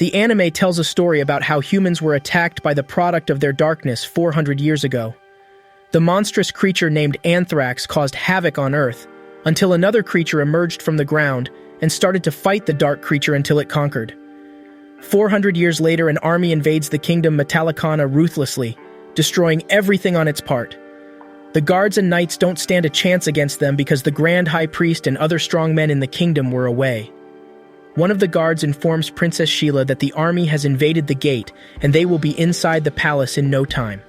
The anime tells a story about how humans were attacked by the product of their darkness 400 years ago. The monstrous creature named Anthrax caused havoc on Earth, until another creature emerged from the ground and started to fight the dark creature until it conquered. 400 years later, an army invades the kingdom Metallicana ruthlessly, destroying everything on its part. The guards and knights don't stand a chance against them because the Grand High Priest and other strong men in the kingdom were away. One of the guards informs Princess Sheila that the army has invaded the gate and they will be inside the palace in no time.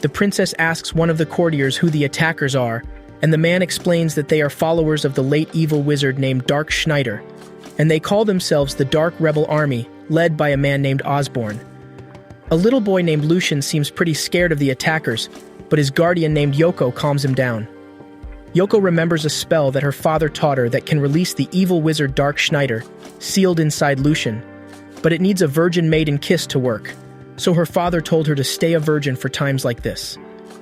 The princess asks one of the courtiers who the attackers are, and the man explains that they are followers of the late evil wizard named Dark Schneider, and they call themselves the Dark Rebel Army, led by a man named Osborne. A little boy named Lucian seems pretty scared of the attackers, but his guardian named Yoko calms him down. Yoko remembers a spell that her father taught her that can release the evil wizard Dark Schneider, sealed inside Lucian, but it needs a virgin maiden kiss to work, so her father told her to stay a virgin for times like this.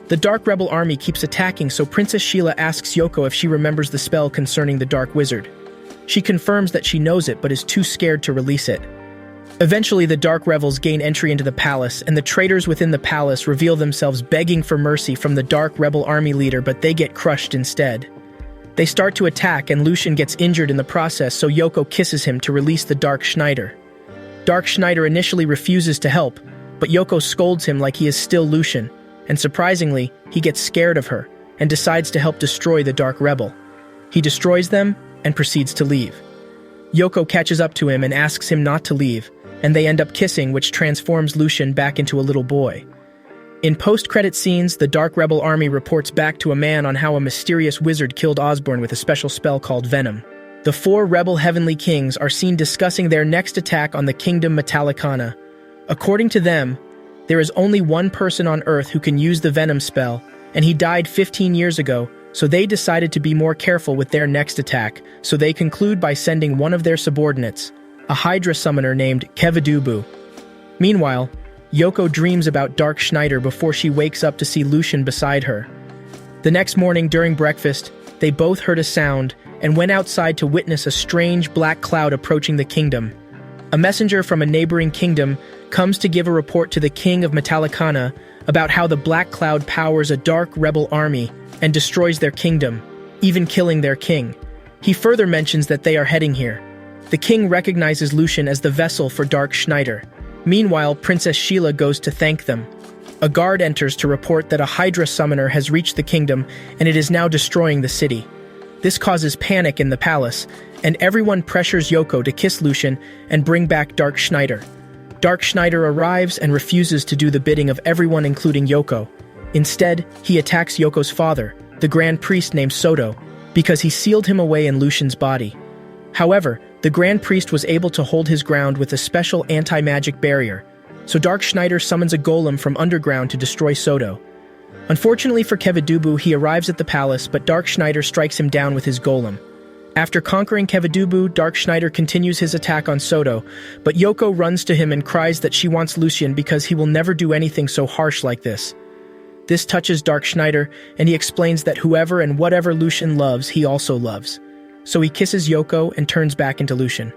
The Dark Rebel Army keeps attacking, so Princess Sheila asks Yoko if she remembers the spell concerning the Dark Wizard. She confirms that she knows it but is too scared to release it. Eventually, the Dark Rebels gain entry into the palace, and the traitors within the palace reveal themselves begging for mercy from the Dark Rebel Army leader, but they get crushed instead. They start to attack, and Lucian gets injured in the process, so Yoko kisses him to release the Dark Schneider. Dark Schneider initially refuses to help, but Yoko scolds him like he is still Lucian, and surprisingly, he gets scared of her and decides to help destroy the Dark Rebel. He destroys them and proceeds to leave. Yoko catches up to him and asks him not to leave, and they end up kissing, which transforms Lucian back into a little boy. In post-credit scenes, the Dark Rebel Army reports back to a man on how a mysterious wizard killed Osborne with a special spell called Venom. The 4 rebel heavenly kings are seen discussing their next attack on the kingdom Metallicana. According to them, there is only one person on Earth who can use the Venom spell, and he died 15 years ago, so they decided to be more careful with their next attack, so they conclude by sending one of their subordinates, a Hydra summoner named Kevidubu. Meanwhile, Yoko dreams about Dark Schneider before she wakes up to see Lucian beside her. The next morning during breakfast, they both heard a sound and went outside to witness a strange black cloud approaching the kingdom. A messenger from a neighboring kingdom comes to give a report to the king of Metallicana about how the black cloud powers a dark rebel army and destroys their kingdom, even killing their king. He further mentions that they are heading here. The king recognizes Lucian as the vessel for Dark Schneider. Meanwhile, Princess Sheila goes to thank them. A guard enters to report that a Hydra summoner has reached the kingdom and it is now destroying the city. This causes panic in the palace, and everyone pressures Yoko to kiss Lucian and bring back Dark Schneider. Dark Schneider arrives and refuses to do the bidding of everyone including Yoko. Instead, he attacks Yoko's father, the Grand Priest named Soto, because he sealed him away in Lucian's body. However, the Grand Priest was able to hold his ground with a special anti-magic barrier, so Dark Schneider summons a golem from underground to destroy Soto. Unfortunately for Kevidubu, he arrives at the palace, but Dark Schneider strikes him down with his golem. After conquering Kevidubu, Dark Schneider continues his attack on Soto, but Yoko runs to him and cries that she wants Lucian because he will never do anything so harsh like this. This touches Dark Schneider, and he explains that whoever and whatever Lucian loves, he also loves. So he kisses Yoko and turns back into Lucian.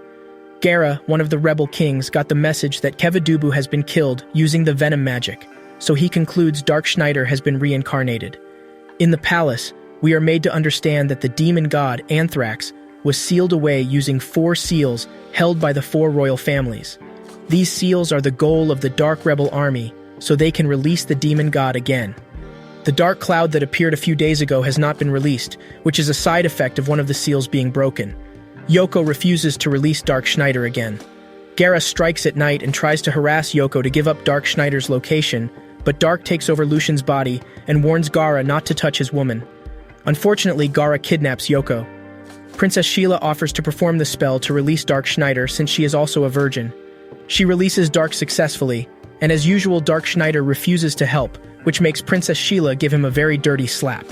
Gara, one of the rebel kings, got the message that Kevidubu has been killed using the venom magic, so he concludes Dark Schneider has been reincarnated. In the palace, we are made to understand that the demon god, Anthrax, was sealed away using 4 seals held by the 4 royal families. These seals are the goal of the Dark Rebel Army, so they can release the demon god again. The dark cloud that appeared a few days ago has not been released, which is a side effect of one of the seals being broken. Yoko refuses to release Dark Schneider again. Gara strikes at night and tries to harass Yoko to give up Dark Schneider's location, but Dark takes over Lucian's body and warns Gara not to touch his woman. Unfortunately, Gara kidnaps Yoko. Princess Sheila offers to perform the spell to release Dark Schneider since she is also a virgin. She releases Dark successfully, and as usual, Dark Schneider refuses to help, which makes Princess Sheila give him a very dirty slap.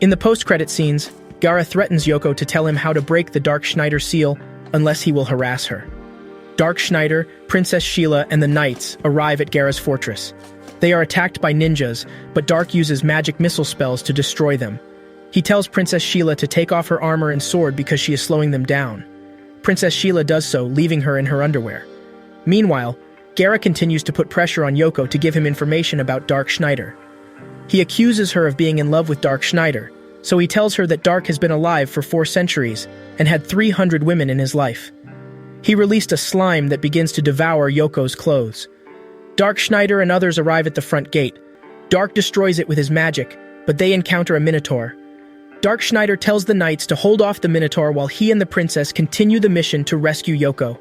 In the post-credit scenes, Gara threatens Yoko to tell him how to break the Dark Schneider seal unless he will harass her. Dark Schneider, Princess Sheila, and the knights arrive at Gara's fortress. They are attacked by ninjas, but Dark uses magic missile spells to destroy them. He tells Princess Sheila to take off her armor and sword because she is slowing them down. Princess Sheila does so, leaving her in her underwear. Meanwhile, Gara continues to put pressure on Yoko to give him information about Dark Schneider. He accuses her of being in love with Dark Schneider, so he tells her that Dark has been alive for 4 centuries and had 300 women in his life. He released a slime that begins to devour Yoko's clothes. Dark Schneider and others arrive at the front gate. Dark destroys it with his magic, but they encounter a minotaur. Dark Schneider tells the knights to hold off the minotaur while he and the princess continue the mission to rescue Yoko.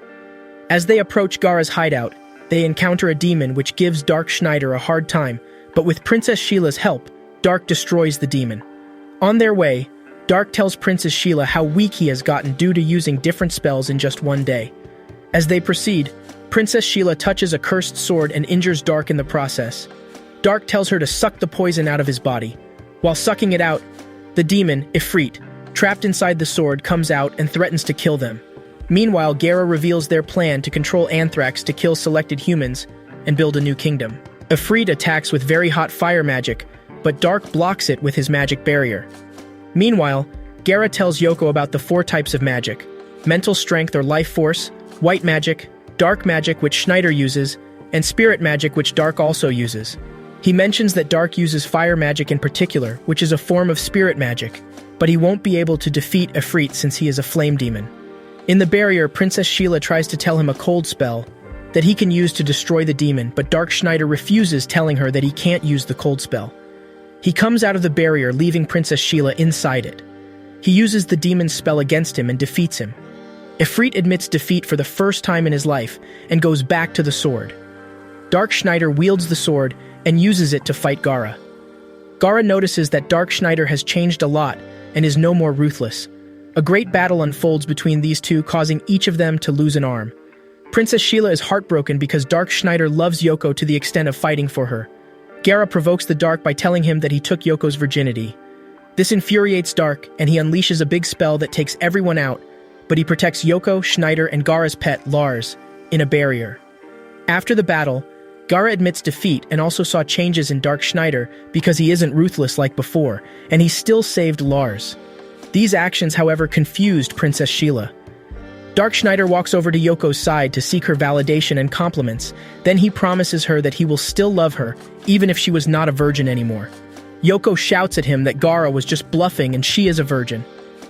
As they approach Gara's hideout, they encounter a demon which gives Dark Schneider a hard time, but with Princess Sheila's help, Dark destroys the demon. On their way, Dark tells Princess Sheila how weak he has gotten due to using different spells in just one day. As they proceed, Princess Sheila touches a cursed sword and injures Dark in the process. Dark tells her to suck the poison out of his body. While sucking it out, the demon, Ifrit, trapped inside the sword, comes out and threatens to kill them. Meanwhile, Gara reveals their plan to control Anthrax to kill selected humans and build a new kingdom. Ifrit attacks with very hot fire magic, but Dark blocks it with his magic barrier. Meanwhile, Gara tells Yoko about the 4 types of magic: mental strength or life force, white magic, dark magic which Schneider uses, and spirit magic which Dark also uses. He mentions that Dark uses fire magic in particular, which is a form of spirit magic, but he won't be able to defeat Ifrit since he is a flame demon. In the barrier, Princess Sheila tries to tell him a cold spell that he can use to destroy the demon, but Dark Schneider refuses, telling her that he can't use the cold spell. He comes out of the barrier, leaving Princess Sheila inside it. He uses the demon's spell against him and defeats him. Ifrit admits defeat for the first time in his life and goes back to the sword. Dark Schneider wields the sword and uses it to fight Gara. Gara notices that Dark Schneider has changed a lot and is no more ruthless. A great battle unfolds between these two, causing each of them to lose an arm. Princess Sheila is heartbroken because Dark Schneider loves Yoko to the extent of fighting for her. Gara provokes the Dark by telling him that he took Yoko's virginity. This infuriates Dark, and he unleashes a big spell that takes everyone out, but he protects Yoko, Schneider, and Gara's pet, Lars, in a barrier. After the battle, Gara admits defeat and also saw changes in Dark Schneider because he isn't ruthless like before, and he still saved Lars. These actions, however, confused Princess Sheila. Dark Schneider walks over to Yoko's side to seek her validation and compliments. Then he promises her that he will still love her, even if she was not a virgin anymore. Yoko shouts at him that Gara was just bluffing and she is a virgin.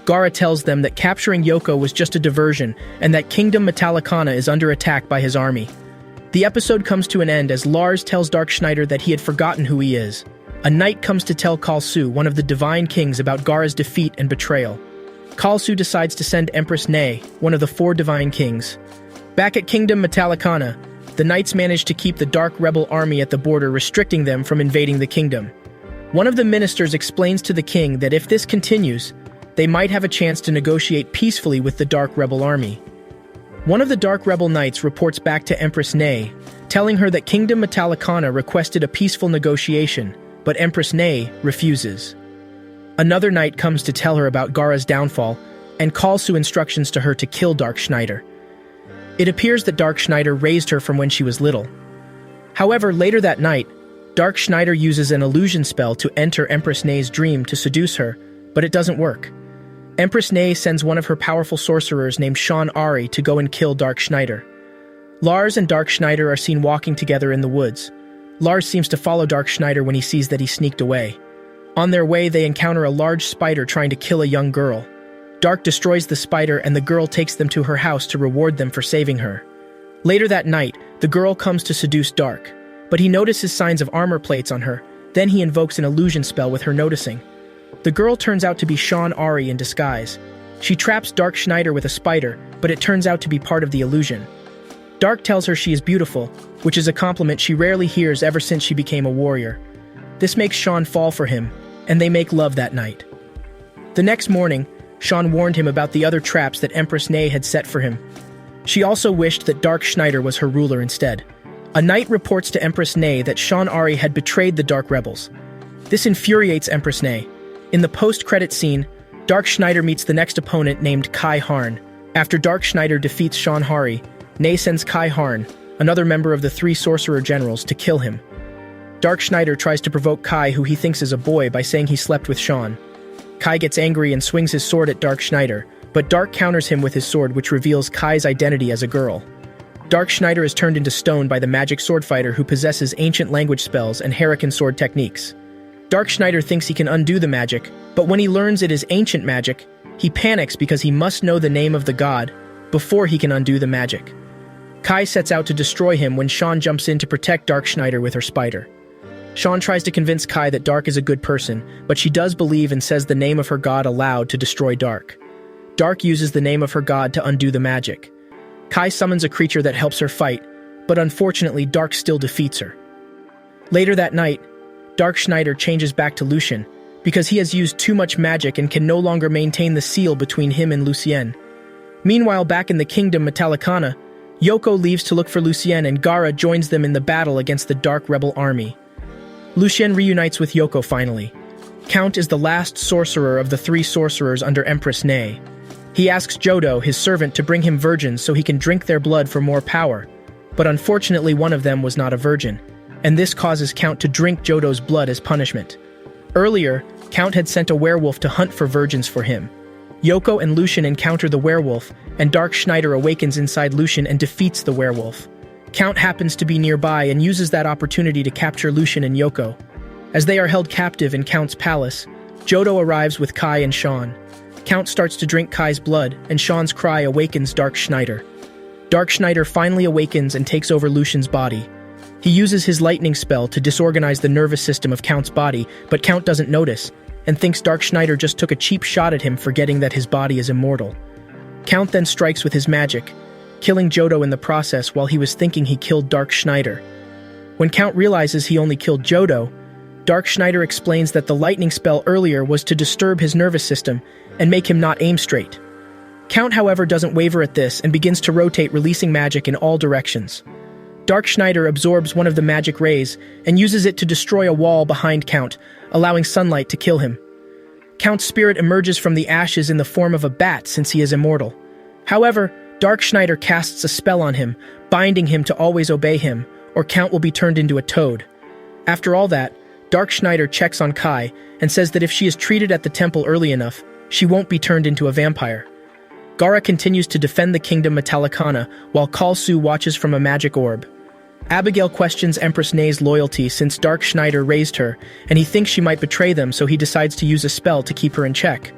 Gara tells them that capturing Yoko was just a diversion and that Kingdom Metallicana is under attack by his army. The episode comes to an end as Lars tells Dark Schneider that he had forgotten who he is. A knight comes to tell Kalsu, one of the divine kings, about Gara's defeat and betrayal. Kalsu decides to send Empress Ney, one of the 4 divine kings. Back at Kingdom Metallicana, the knights manage to keep the Dark Rebel army at the border, restricting them from invading the kingdom. One of the ministers explains to the king that if this continues, they might have a chance to negotiate peacefully with the Dark Rebel army. One of the Dark Rebel knights reports back to Empress Ney, telling her that Kingdom Metallicana requested a peaceful negotiation, but Empress Ney refuses. Another knight comes to tell her about Gara's downfall and calls to instructions to her to kill Dark Schneider. It appears that Dark Schneider raised her from when she was little. However, later that night, Dark Schneider uses an illusion spell to enter Empress Ney's dream to seduce her, but it doesn't work. Empress Ney sends one of her powerful sorcerers named Sean Ari to go and kill Dark Schneider. Lars and Dark Schneider are seen walking together in the woods. Lars seems to follow Dark Schneider when he sees that he sneaked away. On their way, they encounter a large spider trying to kill a young girl. Dark destroys the spider and the girl takes them to her house to reward them for saving her. Later that night, the girl comes to seduce Dark, but he notices signs of armor plates on her. Then he invokes an illusion spell with her noticing. The girl turns out to be Sean Ari in disguise. She traps Dark Schneider with a spider, but it turns out to be part of the illusion. Dark tells her she is beautiful, which is a compliment she rarely hears ever since she became a warrior. This makes Sean fall for him, and they make love that night. The next morning, Sean warned him about the other traps that Empress Ney had set for him. She also wished that Dark Schneider was her ruler instead. A knight reports to Empress Ney that Sean Ari had betrayed the Dark Rebels. This infuriates Empress Ney. In the post-credit scene, Dark Schneider meets the next opponent named Kai Harn. After Dark Schneider defeats Sean Hari, Ney sends Kai Harn, another member of the 3 sorcerer generals, to kill him. Dark Schneider tries to provoke Kai, who he thinks is a boy, by saying he slept with Sean. Kai gets angry and swings his sword at Dark Schneider, but Dark counters him with his sword, which reveals Kai's identity as a girl. Dark Schneider is turned into stone by the magic sword fighter who possesses ancient language spells and Hurricane sword techniques. Dark Schneider thinks he can undo the magic, but when he learns it is ancient magic, he panics because he must know the name of the god before he can undo the magic. Kai sets out to destroy him when Sean jumps in to protect Dark Schneider with her spider. Sean tries to convince Kai that Dark is a good person, but she does believe and says the name of her god aloud to destroy Dark. Dark uses the name of her god to undo the magic. Kai summons a creature that helps her fight, but unfortunately Dark still defeats her. Later that night, Dark Schneider changes back to Lucien because he has used too much magic and can no longer maintain the seal between him and Lucien. Meanwhile, back in the kingdom Metallicana, Yoko leaves to look for Lucien and Gaara joins them in the battle against the Dark Rebel army. Lucien reunites with Yoko finally. Count is the last sorcerer of the 3 sorcerers under Empress Ney. He asks Jodo, his servant, to bring him virgins so he can drink their blood for more power, but unfortunately one of them was not a virgin, and this causes Count to drink Jodo's blood as punishment. Earlier, Count had sent a werewolf to hunt for virgins for him. Yoko and Lucien encounter the werewolf, and Dark Schneider awakens inside Lucien and defeats the werewolf. Count happens to be nearby and uses that opportunity to capture Lucien and Yoko. As they are held captive in Count's palace, Jodo arrives with Kai and Sean. Count starts to drink Kai's blood, and Sean's cry awakens Dark Schneider. Dark Schneider finally awakens and takes over Lucien's body. He uses his lightning spell to disorganize the nervous system of Count's body, but Count doesn't notice, and thinks Dark Schneider just took a cheap shot at him, forgetting that his body is immortal. Count then strikes with his magic, killing Jodo in the process while he was thinking he killed Dark Schneider. When Count realizes he only killed Jodo, Dark Schneider explains that the lightning spell earlier was to disturb his nervous system and make him not aim straight. Count, however, doesn't waver at this and begins to rotate, releasing magic in all directions. Dark Schneider absorbs one of the magic rays and uses it to destroy a wall behind Count, allowing sunlight to kill him. Count's spirit emerges from the ashes in the form of a bat since he is immortal. However, Dark Schneider casts a spell on him, binding him to always obey him, or Count will be turned into a toad. After all that, Dark Schneider checks on Kai and says that if she is treated at the temple early enough, she won't be turned into a vampire. Gaara continues to defend the kingdom Metallicana while Kalsu watches from a magic orb. Abigail questions Empress Ney's loyalty since Dark Schneider raised her, and he thinks she might betray them, so he decides to use a spell to keep her in check.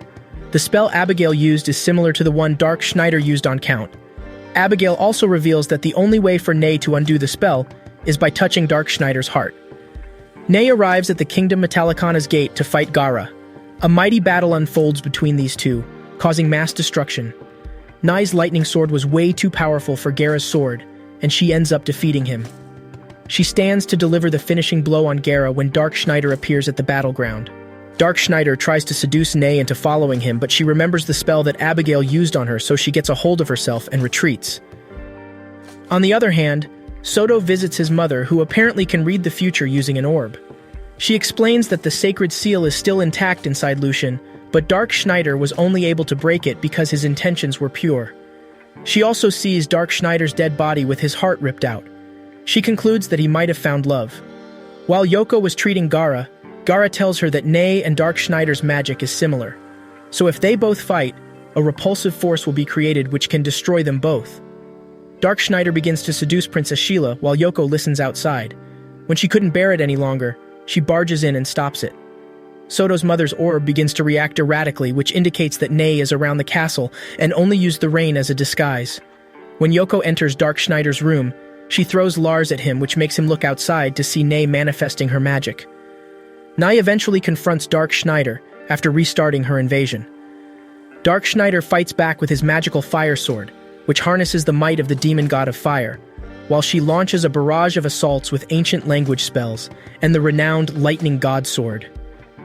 The spell Abigail used is similar to the one Dark Schneider used on Count. Abigail also reveals that the only way for Ney to undo the spell is by touching Dark Schneider's heart. Ney arrives at the kingdom Metallicana's gate to fight Gaara. A mighty battle unfolds between these two, causing mass destruction. Ney's lightning sword was way too powerful for Gaara's sword, and she ends up defeating him. She stands to deliver the finishing blow on Gaara when Dark Schneider appears at the battleground. Dark Schneider tries to seduce Ney into following him, but she remembers the spell that Abigail used on her, so she gets a hold of herself and retreats. On the other hand, Soto visits his mother, who apparently can read the future using an orb. She explains that the sacred seal is still intact inside Lucien, but Dark Schneider was only able to break it because his intentions were pure. She also sees Dark Schneider's dead body with his heart ripped out. She concludes that he might have found love. While Yoko was treating Gaara, Gaara tells her that Ney and Dark Schneider's magic is similar. So if they both fight, a repulsive force will be created which can destroy them both. Dark Schneider begins to seduce Princess Sheila while Yoko listens outside. When she couldn't bear it any longer, she barges in and stops it. Soto's mother's orb begins to react erratically, which indicates that Ney is around the castle and only used the rain as a disguise. When Yoko enters Dark Schneider's room, she throws Lars at him, which makes him look outside to see Ney manifesting her magic. Ney eventually confronts Dark Schneider after restarting her invasion. Dark Schneider fights back with his magical fire sword, which harnesses the might of the demon god of fire, while she launches a barrage of assaults with ancient language spells and the renowned lightning god sword.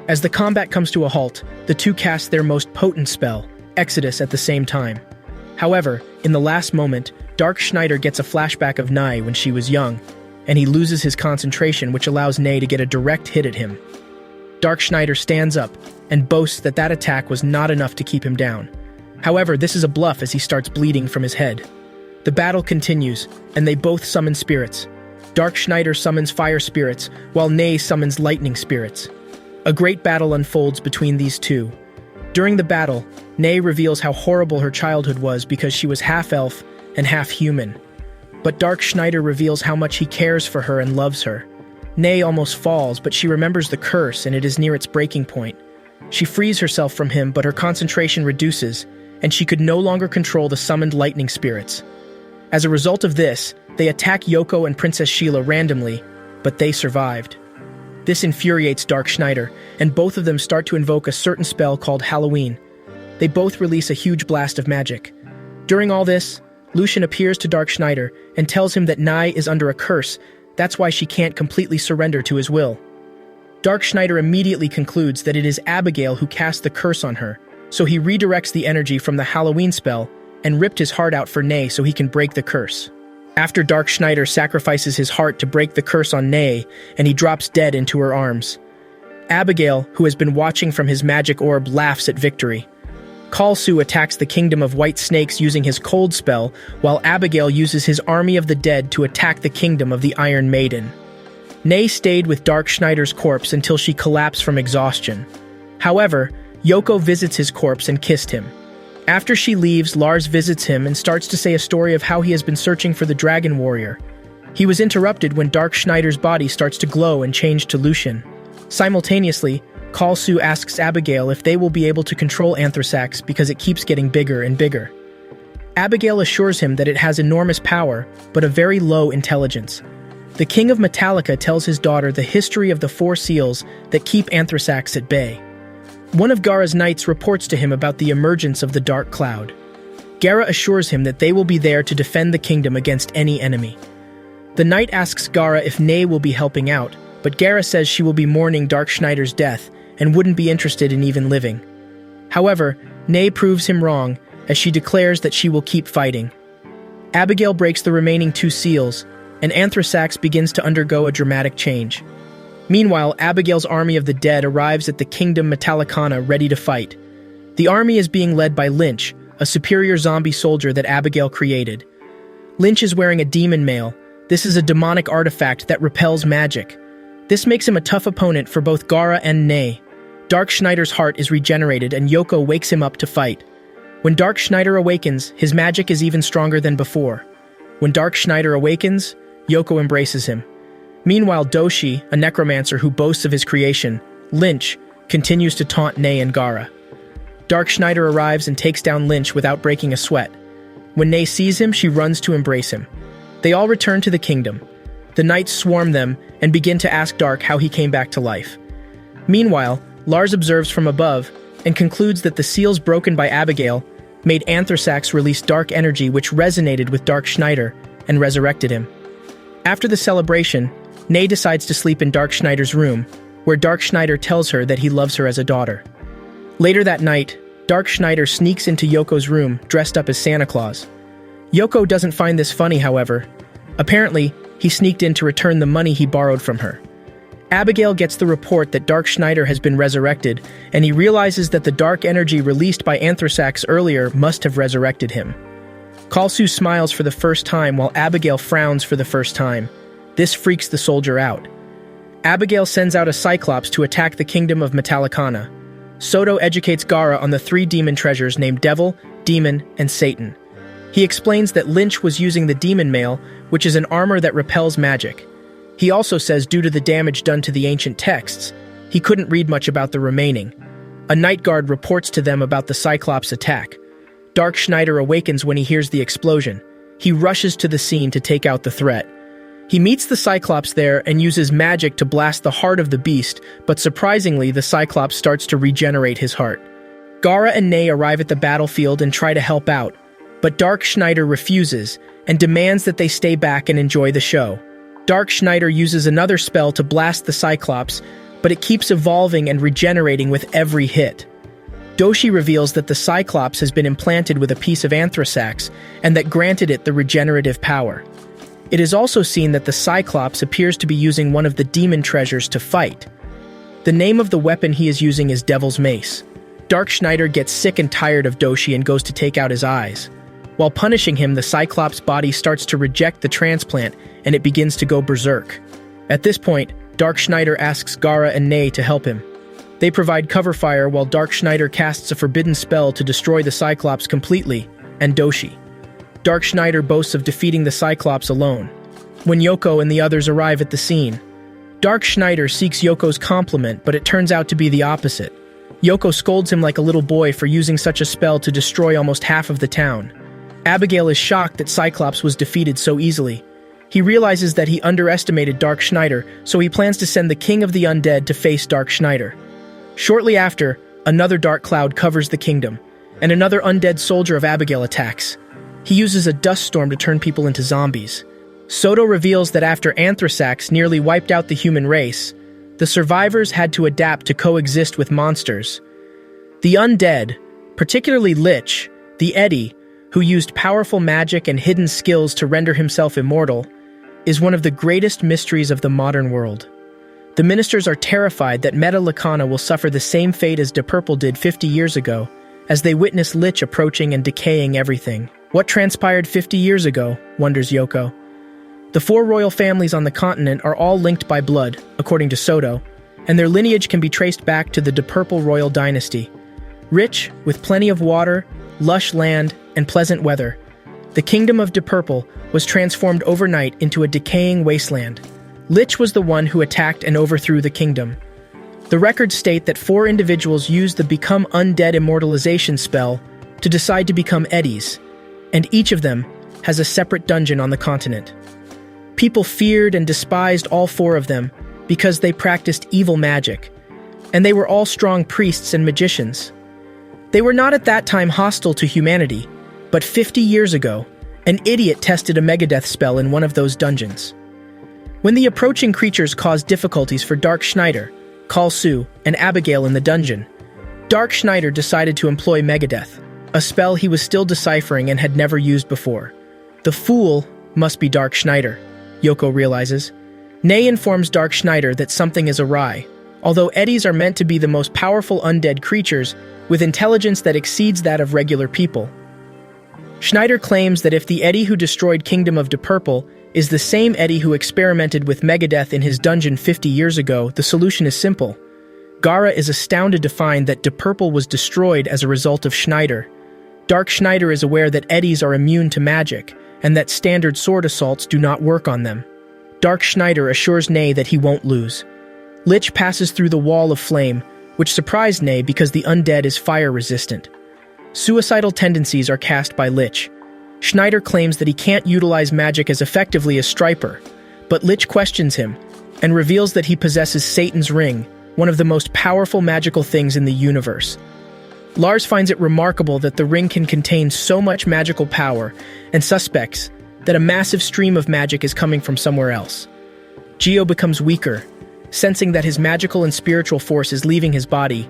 As the combat comes to a halt, the two cast their most potent spell, Exodus, at the same time. However, in the last moment, Dark Schneider gets a flashback of Ney when she was young, and he loses his concentration, which allows Ney to get a direct hit at him. Dark Schneider stands up and boasts that that attack was not enough to keep him down. However, this is a bluff as he starts bleeding from his head. The battle continues, and they both summon spirits. Dark Schneider summons fire spirits, while Ney summons lightning spirits. A great battle unfolds between these two. During the battle, Ney reveals how horrible her childhood was because she was half elf and half human. but Dark Schneider reveals how much he cares for her and loves her. Nay almost falls, but she remembers the curse and it is near its breaking point. She frees herself from him, but her concentration reduces, and she could no longer control the summoned lightning spirits. As a result of this, they attack Yoko and Princess Sheila randomly, but they survived. This infuriates Dark Schneider, and both of them start to invoke a certain spell called Halloween. They both release a huge blast of magic. During all this, Lucian appears to Dark Schneider and tells him that Nai is under a curse, that's why she can't completely surrender to his will. Dark Schneider immediately concludes that it is Abigail who cast the curse on her, so he redirects the energy from the Halloween spell and ripped his heart out for Nay so he can break the curse. After Dark Schneider sacrifices his heart to break the curse on Nay, and he drops dead into her arms. Abigail, who has been watching from his magic orb, laughs at victory. Kalsu attacks the kingdom of white snakes using his cold spell, while Abigail uses his army of the dead to attack the kingdom of the Iron Maiden. Nay stayed with Dark Schneider's corpse until she collapsed from exhaustion. However, Yoko visits his corpse and kissed him. After she leaves, Lars visits him and starts to say a story of how he has been searching for the Dragon Warrior. He was interrupted when Dark Schneider's body starts to glow and change to Lucian. Simultaneously, Kalsu asks Abigail if they will be able to control Anthrasax because it keeps getting bigger and bigger. Abigail assures him that it has enormous power, but a very low intelligence. The King of Metallica tells his daughter the history of the 4 seals that keep Anthrasax at bay. One of Gara's knights reports to him about the emergence of the Dark Cloud. Gara assures him that they will be there to defend the kingdom against any enemy. The knight asks Gara if Nay will be helping out, but Gara says she will be mourning Dark Schneider's death and wouldn't be interested in even living. However, Nay proves him wrong, as she declares that she will keep fighting. Abigail breaks the remaining 2 seals, and Anthrasax begins to undergo a dramatic change. Meanwhile, Abigail's army of the dead arrives at the Kingdom Metallicana ready to fight. The army is being led by Lynch, a superior zombie soldier that Abigail created. Lynch is wearing a demon mail. This is a demonic artifact that repels magic. This makes him a tough opponent for both Gara and Nay. Dark Schneider's heart is regenerated and Yoko wakes him up to fight. When Dark Schneider awakens, his magic is even stronger than before. When Dark Schneider awakens, Yoko embraces him. Meanwhile, Doshi, a necromancer who boasts of his creation, Lynch, continues to taunt Nay and Gara. Dark Schneider arrives and takes down Lynch without breaking a sweat. When Nay sees him, she runs to embrace him. They all return to the kingdom. The knights swarm them and begin to ask Dark how he came back to life. Meanwhile, Lars observes from above and concludes that the seals broken by Abigail made Anthrasax release dark energy which resonated with Dark Schneider and resurrected him. After the celebration, Nay decides to sleep in Dark Schneider's room, where Dark Schneider tells her that he loves her as a daughter. Later that night, Dark Schneider sneaks into Yoko's room dressed up as Santa Claus. Yoko doesn't find this funny, however. Apparently, he sneaked in to return the money he borrowed from her. Abigail gets the report that Dark Schneider has been resurrected, and he realizes that the dark energy released by Anthrasax earlier must have resurrected him. Kalsu smiles for the first time while Abigail frowns for the first time. This freaks the soldier out. Abigail sends out a Cyclops to attack the kingdom of Metallicana. Soto educates Gara on the 3 demon treasures named Devil, Demon, and Satan. He explains that Lynch was using the demon mail, which is an armor that repels magic. He also says due to the damage done to the ancient texts, he couldn't read much about the remaining. A night guard reports to them about the Cyclops attack. Dark Schneider awakens when he hears the explosion. He rushes to the scene to take out the threat. He meets the Cyclops there and uses magic to blast the heart of the beast, but surprisingly, the Cyclops starts to regenerate his heart. Gara and Nay arrive at the battlefield and try to help out, but Dark Schneider refuses and demands that they stay back and enjoy the show. Dark Schneider uses another spell to blast the Cyclops, but it keeps evolving and regenerating with every hit. Doshi reveals that the Cyclops has been implanted with a piece of Anthrasax and that granted it the regenerative power. It is also seen that the Cyclops appears to be using one of the demon treasures to fight. The name of the weapon he is using is Devil's Mace. Dark Schneider gets sick and tired of Doshi and goes to take out his eyes. While punishing him, the Cyclops' body starts to reject the transplant and it begins to go berserk. At this point, Dark Schneider asks Gara and Nay to help him. They provide cover fire while Dark Schneider casts a forbidden spell to destroy the Cyclops completely, and Doshi. Dark Schneider boasts of defeating the Cyclops alone. When Yoko and the others arrive at the scene, Dark Schneider seeks Yoko's compliment, but it turns out to be the opposite. Yoko scolds him like a little boy for using such a spell to destroy almost half of the town. Abigail is shocked that Cyclops was defeated so easily. He realizes that he underestimated Dark Schneider, so he plans to send the King of the Undead to face Dark Schneider. Shortly after, another dark cloud covers the kingdom, and another undead soldier of Abigail attacks. He uses a dust storm to turn people into zombies. Soto reveals that after Anthrasax nearly wiped out the human race, the survivors had to adapt to coexist with monsters. The undead, particularly Lich, the Eddy, who used powerful magic and hidden skills to render himself immortal, is one of the greatest mysteries of the modern world. The ministers are terrified that Meta Lacana will suffer the same fate as De Purple did 50 years ago, as they witness Lich approaching and decaying everything. What transpired 50 years ago, wonders Yoko. The 4 royal families on the continent are all linked by blood, according to Soto, and their lineage can be traced back to the De Purple royal dynasty. Rich, with plenty of water, lush land, and pleasant weather, the kingdom of De Purple was transformed overnight into a decaying wasteland. Lich was the one who attacked and overthrew the kingdom. The records state that 4 individuals used the Become Undead immortalization spell to decide to become Eddies, and each of them has a separate dungeon on the continent. People feared and despised all 4 of them because they practiced evil magic, and they were all strong priests and magicians. They were not at that time hostile to humanity, but 50 years ago, an idiot tested a Megadeth spell in one of those dungeons. When the approaching creatures caused difficulties for Dark Schneider, Kalsu, and Abigail in the dungeon, Dark Schneider decided to employ Megadeth, a spell he was still deciphering and had never used before. The fool must be Dark Schneider, Yoko realizes. Nay informs Dark Schneider that something is awry. Although Eddies are meant to be the most powerful undead creatures, with intelligence that exceeds that of regular people. Schneider claims that if the Eddy who destroyed Kingdom of De Purple is the same Eddy who experimented with Megadeth in his dungeon 50 years ago, the solution is simple. Gara is astounded to find that De Purple was destroyed as a result of Schneider. Dark Schneider is aware that Eddies are immune to magic, and that standard sword assaults do not work on them. Dark Schneider assures Nay that he won't lose. Lich passes through the wall of flame, which surprised Nay because the undead is fire-resistant. Suicidal tendencies are cast by Lich. Schneider claims that he can't utilize magic as effectively as Striper, but Lich questions him and reveals that he possesses Satan's Ring, one of the most powerful magical things in the universe. Lars finds it remarkable that the ring can contain so much magical power and suspects that a massive stream of magic is coming from somewhere else. Geo becomes weaker, sensing that his magical and spiritual force is leaving his body,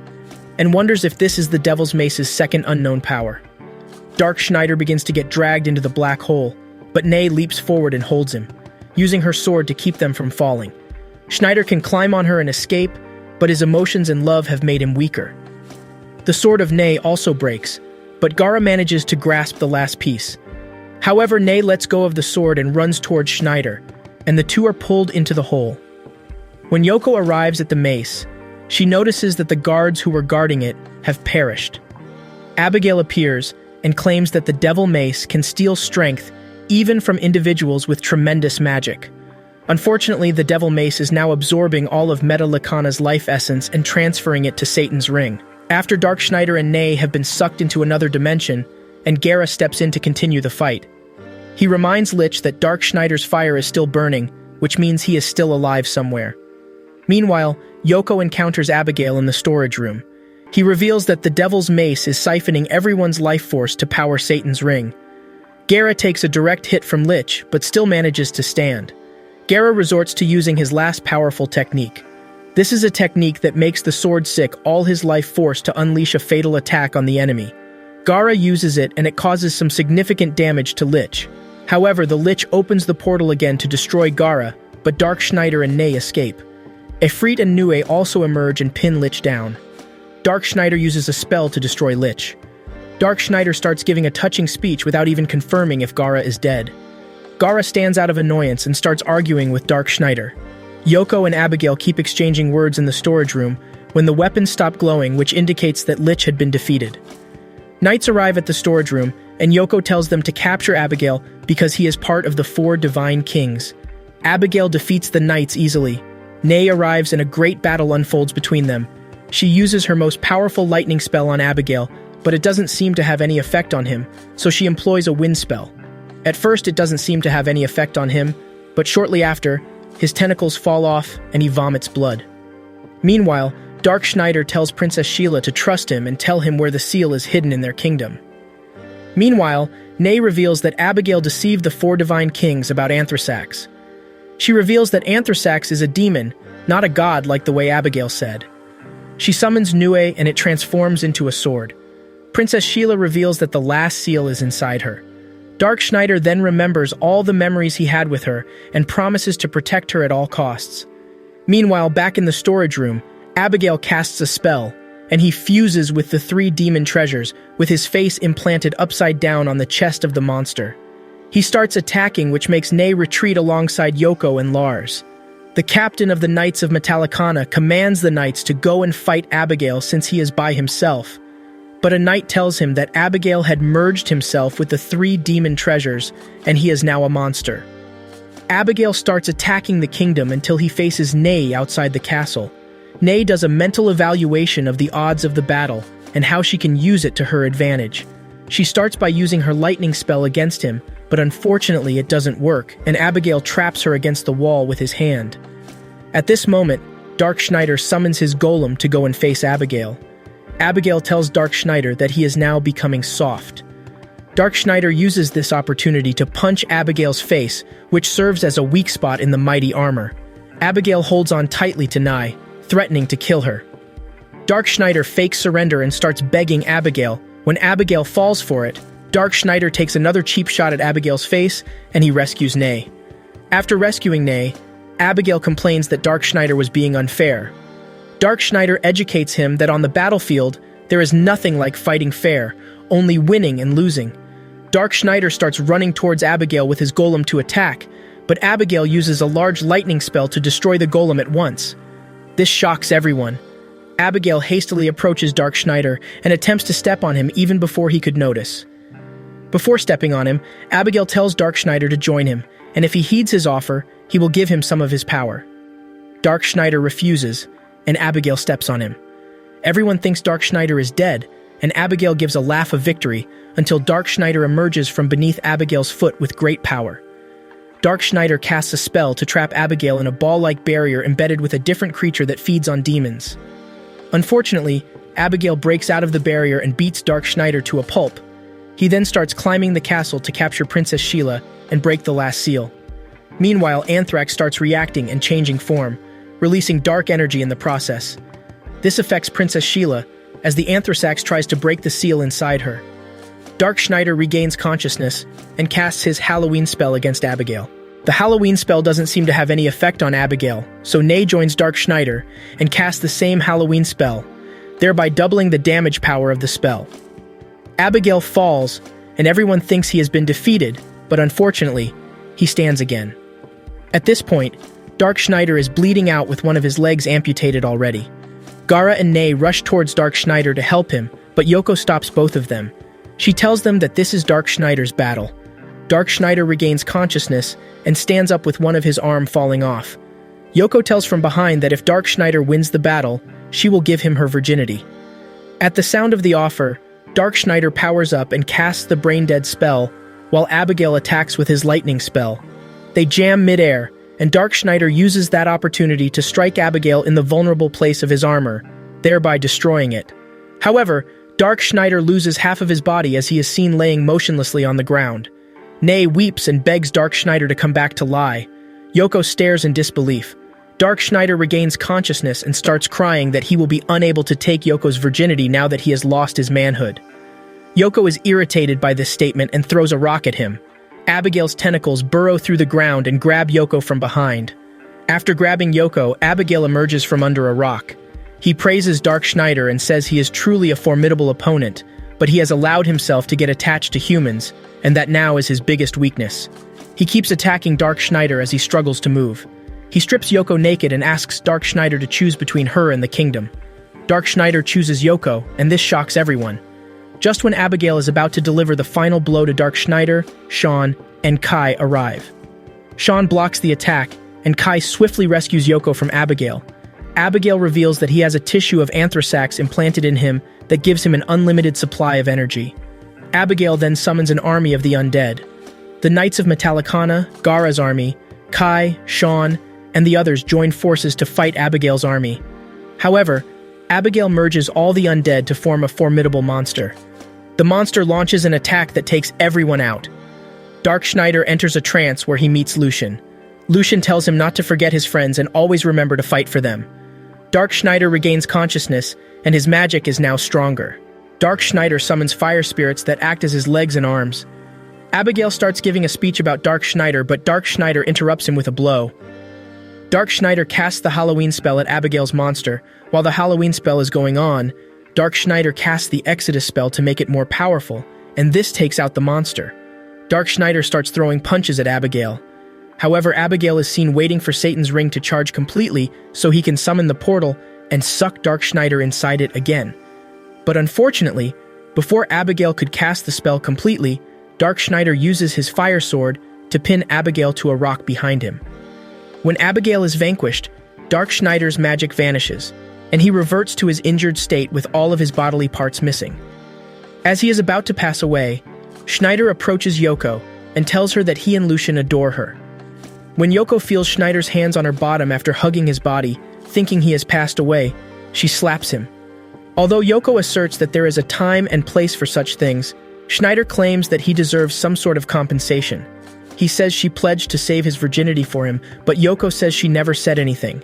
and wonders if this is the Devil's Mace's second unknown power. Dark Schneider begins to get dragged into the black hole, but Nay leaps forward and holds him, using her sword to keep them from falling. Schneider can climb on her and escape, but his emotions and love have made him weaker. The sword of Nay also breaks, but Gara manages to grasp the last piece. However, Nay lets go of the sword and runs towards Schneider, and the two are pulled into the hole. When Yoko arrives at the mace, she notices that the guards who were guarding it have perished. Abigail appears and claims that the Devil Mace can steal strength even from individuals with tremendous magic. Unfortunately, the Devil Mace is now absorbing all of Meta Lacana's life essence and transferring it to Satan's Ring. After Dark Schneider and Nay have been sucked into another dimension, and Gara steps in to continue the fight. He reminds Lich that Dark Schneider's fire is still burning, which means he is still alive somewhere. Meanwhile, Yoko encounters Abigail in the storage room. He reveals that the Devil's Mace is siphoning everyone's life force to power Satan's Ring. Gara takes a direct hit from Lich, but still manages to stand. Gara resorts to using his last powerful technique. This is a technique that makes the sword sick all his life force to unleash a fatal attack on the enemy. Gara uses it and it causes some significant damage to Lich. However, the Lich opens the portal again to destroy Gara, but Dark Schneider and Nay escape. Efreet and Nue also emerge and pin Lich down. Dark Schneider uses a spell to destroy Lich. Dark Schneider starts giving a touching speech without even confirming if Gara is dead. Gara stands out of annoyance and starts arguing with Dark Schneider. Yoko and Abigail keep exchanging words in the storage room when the weapons stop glowing, which indicates that Lich had been defeated. Knights arrive at the storage room and Yoko tells them to capture Abigail because he is part of the 4 divine kings. Abigail defeats the knights easily. Nay arrives and a great battle unfolds between them. She uses her most powerful lightning spell on Abigail, but it doesn't seem to have any effect on him, so she employs a wind spell. At first, it doesn't seem to have any effect on him, but shortly after, his tentacles fall off and he vomits blood. Meanwhile, Dark Schneider tells Princess Sheila to trust him and tell him where the seal is hidden in their kingdom. Meanwhile, Nay reveals that Abigail deceived the 4 divine kings about Anthrasax. She reveals that Anthrasax is a demon, not a god like the way Abigail said. She summons Nue and it transforms into a sword. Princess Sheila reveals that the last seal is inside her. Dark Schneider then remembers all the memories he had with her and promises to protect her at all costs. Meanwhile, back in the storage room, Abigail casts a spell, and he fuses with the 3 demon treasures, with his face implanted upside down on the chest of the monster. He starts attacking, which makes Nay retreat alongside Yoko and Lars. The captain of the Knights of Metallicana commands the knights to go and fight Abigail since he is by himself. But a knight tells him that Abigail had merged himself with the 3 demon treasures, and he is now a monster. Abigail starts attacking the kingdom until he faces Nay outside the castle. Nay does a mental evaluation of the odds of the battle and how she can use it to her advantage. She starts by using her lightning spell against him, but unfortunately it doesn't work, and Abigail traps her against the wall with his hand. At this moment, Dark Schneider summons his golem to go and face Abigail. Abigail tells Dark Schneider that he is now becoming soft. Dark Schneider uses this opportunity to punch Abigail's face, which serves as a weak spot in the mighty armor. Abigail holds on tightly to Nye, threatening to kill her. Dark Schneider fakes surrender and starts begging Abigail. When Abigail falls for it, Dark Schneider takes another cheap shot at Abigail's face, and he rescues Nay. After rescuing Nay, Abigail complains that Dark Schneider was being unfair. Dark Schneider educates him that on the battlefield, there is nothing like fighting fair, only winning and losing. Dark Schneider starts running towards Abigail with his golem to attack, but Abigail uses a large lightning spell to destroy the golem at once. This shocks everyone. Abigail hastily approaches Dark Schneider and attempts to step on him even before he could notice. Before stepping on him, Abigail tells Dark Schneider to join him, and if he heeds his offer, he will give him some of his power. Dark Schneider refuses, and Abigail steps on him. Everyone thinks Dark Schneider is dead, and Abigail gives a laugh of victory until Dark Schneider emerges from beneath Abigail's foot with great power. Dark Schneider casts a spell to trap Abigail in a ball-like barrier embedded with a different creature that feeds on demons. Unfortunately, Abigail breaks out of the barrier and beats Dark Schneider to a pulp. He then starts climbing the castle to capture Princess Sheila and break the last seal. Meanwhile, Anthrax starts reacting and changing form, releasing dark energy in the process. This affects Princess Sheila, as the Anthrasax tries to break the seal inside her. Dark Schneider regains consciousness and casts his Halloween spell against Abigail. The Halloween spell doesn't seem to have any effect on Abigail, so Nay joins Dark Schneider and casts the same Halloween spell, thereby doubling the damage power of the spell. Abigail falls, and everyone thinks he has been defeated, but unfortunately, he stands again. At this point, Dark Schneider is bleeding out with one of his legs amputated already. Gara and Nay rush towards Dark Schneider to help him, but Yoko stops both of them. She tells them that this is Dark Schneider's battle. Dark Schneider regains consciousness and stands up with one of his arm falling off. Yoko tells from behind that if Dark Schneider wins the battle, she will give him her virginity. At the sound of the offer, Dark Schneider powers up and casts the brain-dead spell, while Abigail attacks with his lightning spell. They jam mid-air, and Dark Schneider uses that opportunity to strike Abigail in the vulnerable place of his armor, thereby destroying it. However, Dark Schneider loses half of his body as he is seen laying motionlessly on the ground. Nay weeps and begs Dark Schneider to come back to lie. Yoko stares in disbelief. Dark Schneider regains consciousness and starts crying that he will be unable to take Yoko's virginity now that he has lost his manhood. Yoko is irritated by this statement and throws a rock at him. Abigail's tentacles burrow through the ground and grab Yoko from behind. After grabbing Yoko, Abigail emerges from under a rock. He praises Dark Schneider and says he is truly a formidable opponent, but he has allowed himself to get attached to humans, and that now is his biggest weakness. He keeps attacking Dark Schneider as he struggles to move. He strips Yoko naked and asks Dark Schneider to choose between her and the kingdom. Dark Schneider chooses Yoko, and this shocks everyone. Just when Abigail is about to deliver the final blow to Dark Schneider, Sean, and Kai arrive. Sean blocks the attack, and Kai swiftly rescues Yoko from Abigail. Abigail reveals that he has a tissue of Anthrasax implanted in him that gives him an unlimited supply of energy. Abigail then summons an army of the undead. The Knights of Metallicana, Gara's army, Kai, Sean, and the others join forces to fight Abigail's army. However, Abigail merges all the undead to form a formidable monster. The monster launches an attack that takes everyone out. Dark Schneider enters a trance where he meets Lucian. Lucian tells him not to forget his friends and always remember to fight for them. Dark Schneider regains consciousness, and his magic is now stronger. Dark Schneider summons fire spirits that act as his legs and arms. Abigail starts giving a speech about Dark Schneider, but Dark Schneider interrupts him with a blow. Dark Schneider casts the Halloween spell at Abigail's monster. While the Halloween spell is going on, Dark Schneider casts the Exodus spell to make it more powerful, and this takes out the monster. Dark Schneider starts throwing punches at Abigail. However, Abigail is seen waiting for Satan's ring to charge completely so he can summon the portal and suck Dark Schneider inside it again. But unfortunately, before Abigail could cast the spell completely, Dark Schneider uses his fire sword to pin Abigail to a rock behind him. When Abigail is vanquished, Dark Schneider's magic vanishes, and he reverts to his injured state with all of his bodily parts missing. As he is about to pass away, Schneider approaches Yoko and tells her that he and Lucian adore her. When Yoko feels Schneider's hands on her bottom after hugging his body, thinking he has passed away, she slaps him. Although Yoko asserts that there is a time and place for such things, Schneider claims that he deserves some sort of compensation. He says she pledged to save his virginity for him, but Yoko says she never said anything.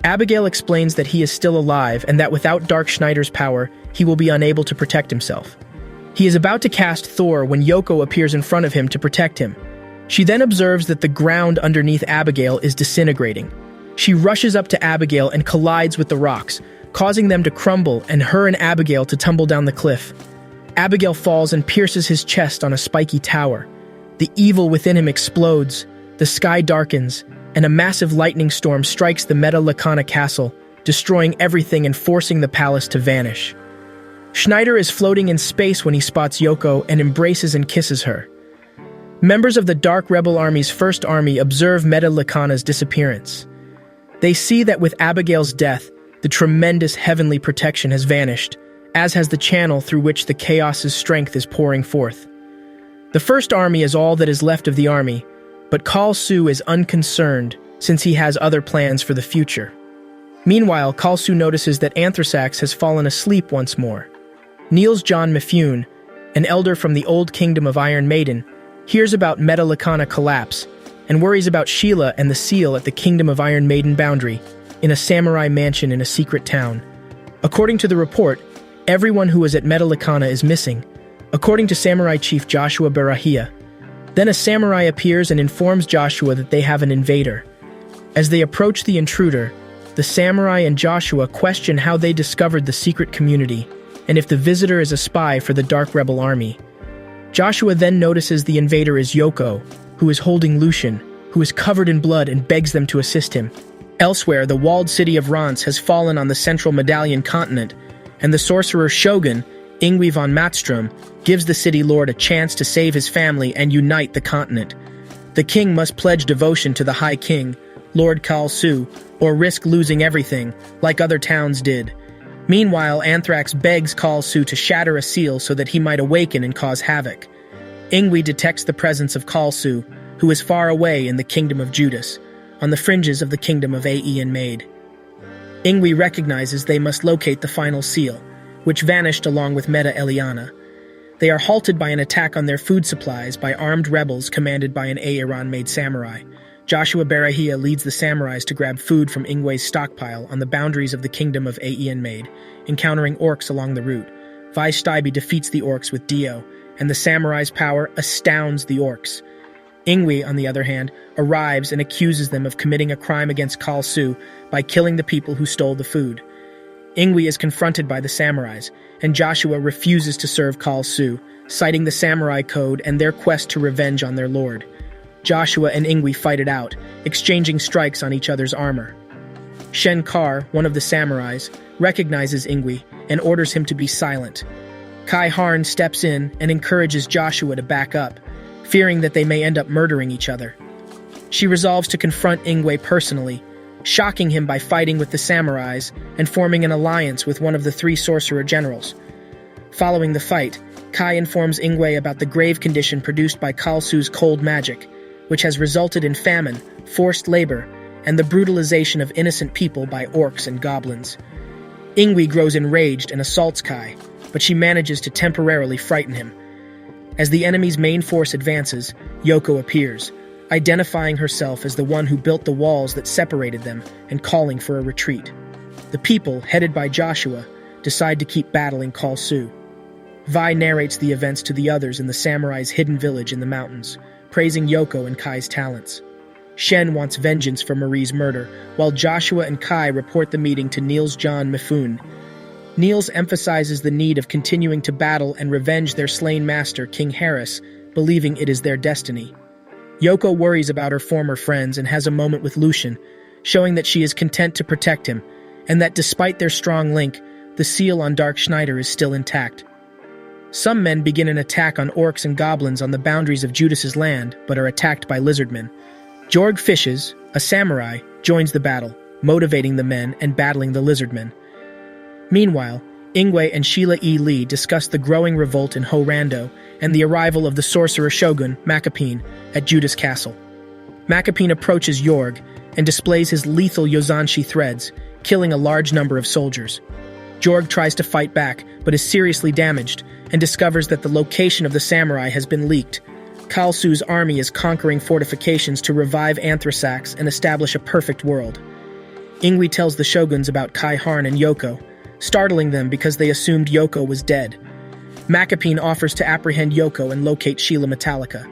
Abigail explains that he is still alive and that without Dark Schneider's power, he will be unable to protect himself. He is about to cast Thor when Yoko appears in front of him to protect him. She then observes that the ground underneath Abigail is disintegrating. She rushes up to Abigail and collides with the rocks, causing them to crumble and her and Abigail to tumble down the cliff. Abigail falls and pierces his chest on a spiky tower. The evil within him explodes, the sky darkens, and a massive lightning storm strikes the Metallicana castle, destroying everything and forcing the palace to vanish. Schneider is floating in space when he spots Yoko and embraces and kisses her. Members of the Dark Rebel Army's First Army observe Metallicana's disappearance. They see that with Abigail's death, the tremendous heavenly protection has vanished, as has the channel through which the chaos's strength is pouring forth. The First Army is all that is left of the army, but Kalsu is unconcerned since he has other plans for the future. Meanwhile, Kalsu notices that Anthrasax has fallen asleep once more. Niels John Mifune, an elder from the old kingdom of Iron Maiden, hears about Metallicana collapse and worries about Sheila and the seal at the Kingdom of Iron Maiden boundary, in a samurai mansion in a secret town. According to the report, everyone who was at Metallicana is missing, according to Samurai Chief Joshua Barahia. Then a samurai appears and informs Joshua that they have an invader. As they approach the intruder, the samurai and Joshua question how they discovered the secret community, and if the visitor is a spy for the Dark Rebel Army. Joshua then notices the invader is Yoko, who is holding Lucian, who is covered in blood and begs them to assist him. Elsewhere, the walled city of Rance has fallen on the central Medallion continent, and the sorcerer Shogun, Yngwie von Matstrom, gives the city lord a chance to save his family and unite the continent. The king must pledge devotion to the High King, Lord Kalsu, or risk losing everything, like other towns did. Meanwhile, Anthrax begs Kalsu to shatter a seal so that he might awaken and cause havoc. Yngwie detects the presence of Kalsu, who is far away in the kingdom of Judas, on the fringes of the kingdom of Aeon Maid. Yngwie recognizes they must locate the final seal, which vanished along with Meta Eliana. They are halted by an attack on their food supplies by armed rebels commanded by an Aeron-made samurai. Joshua Barahia leads the samurais to grab food from Yngwie's stockpile on the boundaries of the kingdom of Aeon Maid, encountering orcs along the route. Vaistabi defeats the orcs with Dio, and the samurai's power astounds the orcs. Yngwie, on the other hand, arrives and accuses them of committing a crime against Kalsu by killing the people who stole the food. Yngwie is confronted by the samurais, and Joshua refuses to serve Kalsu, citing the samurai code and their quest to revenge on their lord. Joshua and Yngwie fight it out, exchanging strikes on each other's armor. Shen Kar, one of the samurais, recognizes Yngwie and orders him to be silent. Kai Harn steps in and encourages Joshua to back up, fearing that they may end up murdering each other. She resolves to confront Ingwe personally, shocking him by fighting with the samurais and forming an alliance with one of the 3 sorcerer generals. Following the fight, Kai informs Ingwe about the grave condition produced by Kalsu's cold magic, which has resulted in famine, forced labor, and the brutalization of innocent people by orcs and goblins. Ingwe grows enraged and assaults Kai, but she manages to temporarily frighten him. As the enemy's main force advances, Yoko appears, identifying herself as the one who built the walls that separated them and calling for a retreat. The people, headed by Joshua, decide to keep battling Kalsu. Vi narrates the events to the others in the samurai's hidden village in the mountains, praising Yoko and Kai's talents. Shen wants vengeance for Marie's murder, while Joshua and Kai report the meeting to Niels John Mifun. Niels emphasizes the need of continuing to battle and revenge their slain master, King Harris, believing it is their destiny. Yoko worries about her former friends and has a moment with Lucian, showing that she is content to protect him, and that despite their strong link, the seal on Dark Schneider is still intact. Some men begin an attack on orcs and goblins on the boundaries of Judas's land, but are attacked by lizardmen. Jorg Fishes, a samurai, joins the battle, motivating the men and battling the lizardmen. Meanwhile, Ingwe and Sheila E. Lee discuss the growing revolt in Ho-Rando and the arrival of the sorcerer shogun, Macapine, at Judas Castle. Macapine approaches Jorg and displays his lethal Yozanshi threads, killing a large number of soldiers. Jorg tries to fight back, but is seriously damaged, and discovers that the location of the samurai has been leaked. Kalsu's army is conquering fortifications to revive Anthrasax and establish a perfect world. Ingwe tells the shoguns about Kai Harn and Yoko, startling them because they assumed Yoko was dead. Macapine offers to apprehend Yoko and locate Sheila Metallica.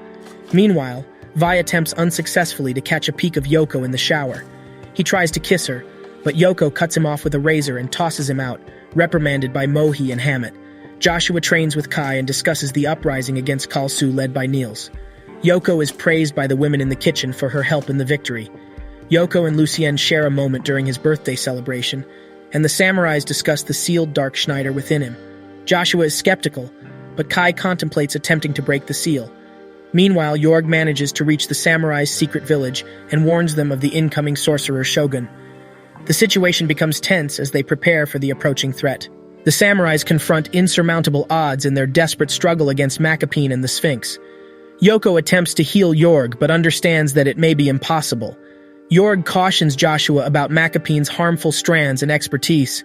Meanwhile, Vi attempts unsuccessfully to catch a peek of Yoko in the shower. He tries to kiss her, but Yoko cuts him off with a razor and tosses him out, reprimanded by Mohi and Hammett. Joshua trains with Kai and discusses the uprising against Kalsu led by Niels. Yoko is praised by the women in the kitchen for her help in the victory. Yoko and Lucien share a moment during his birthday celebration, and the samurais discuss the sealed Dark Schneider within him. Joshua is skeptical, but Kai contemplates attempting to break the seal. Meanwhile, Jorg manages to reach the samurai's secret village and warns them of the incoming sorcerer shogun. The situation becomes tense as they prepare for the approaching threat. The samurais confront insurmountable odds in their desperate struggle against Macapine and the Sphinx. Yoko attempts to heal Jorg, but understands that it may be impossible. Jorg cautions Joshua about Macapine's harmful strands and expertise.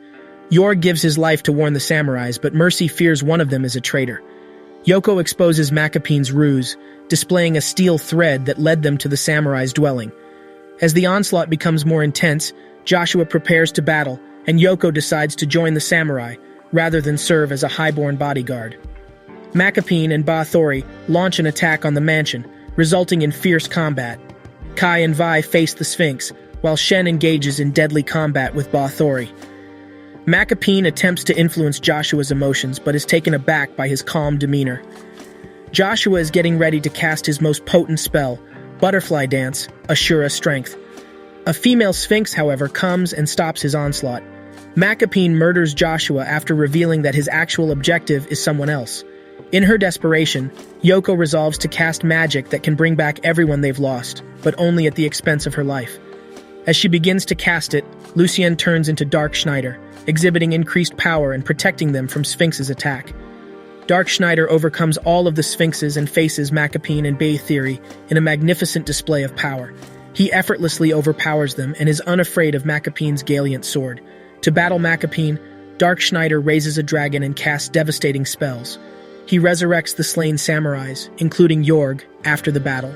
Jorg gives his life to warn the samurais, but Mercy fears one of them is a traitor. Yoko exposes Macapine's ruse, displaying a steel thread that led them to the samurai's dwelling. As the onslaught becomes more intense, Joshua prepares to battle, and Yoko decides to join the samurai, rather than serve as a highborn bodyguard. Macapine and Ba-Thori launch an attack on the mansion, resulting in fierce combat. Kai and Vi face the Sphinx, while Shen engages in deadly combat with Ba-Thori. Macapine attempts to influence Joshua's emotions, but is taken aback by his calm demeanor. Joshua is getting ready to cast his most potent spell, Butterfly Dance, Ashura Strength. A female Sphinx, however, comes and stops his onslaught. Macapine murders Joshua after revealing that his actual objective is someone else. In her desperation, Yoko resolves to cast magic that can bring back everyone they've lost, but only at the expense of her life. As she begins to cast it, Lucien turns into Dark Schneider, exhibiting increased power and protecting them from Sphinx's attack. Dark Schneider overcomes all of the Sphinxes and faces Macapine and Ba-Thori in a magnificent display of power. He effortlessly overpowers them and is unafraid of Macapine's Galient sword. To battle Macapine, Dark Schneider raises a dragon and casts devastating spells. He resurrects the slain samurais, including Jorg, after the battle.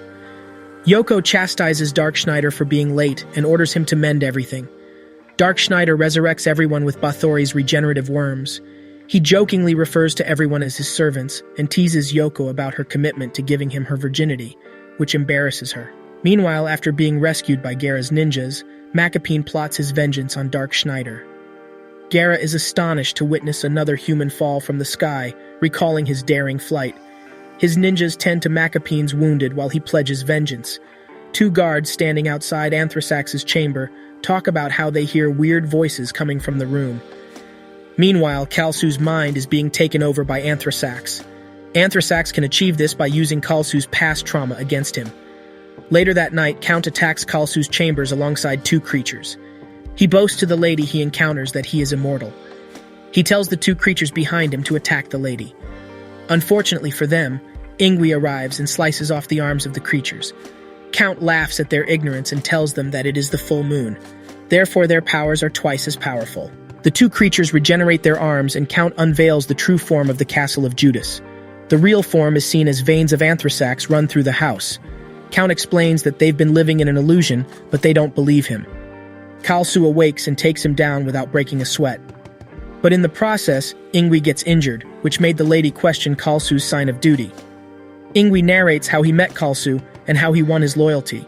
Yoko chastises Dark Schneider for being late and orders him to mend everything. Dark Schneider resurrects everyone with Ba-Thori's regenerative worms. He jokingly refers to everyone as his servants and teases Yoko about her commitment to giving him her virginity, which embarrasses her. Meanwhile, after being rescued by Gera's ninjas, Macapine plots his vengeance on Dark Schneider. Gera is astonished to witness another human fall from the sky, recalling his daring flight. His ninjas tend to Macapine's wounded while he pledges vengeance. Two guards standing outside Anthrasax's chamber talk about how they hear weird voices coming from the room. Meanwhile, Kalsu's mind is being taken over by Anthrasax. Anthrasax can achieve this by using Kalsu's past trauma against him. Later that night, Count attacks Kalsu's chambers alongside two creatures. He boasts to the lady he encounters that he is immortal. He tells the two creatures behind him to attack the lady. Unfortunately for them, Ingui arrives and slices off the arms of the creatures. Count laughs at their ignorance and tells them that it is the full moon. Therefore, their powers are twice as powerful. The two creatures regenerate their arms and Count unveils the true form of the castle of Judas. The real form is seen as veins of Anthrasax run through the house. Count explains that they've been living in an illusion, but they don't believe him. Kalsu awakes and takes him down without breaking a sweat. But in the process, Ingui gets injured, which made the lady question Kalsu's sign of duty. Ingui narrates how he met Kalsu and how he won his loyalty.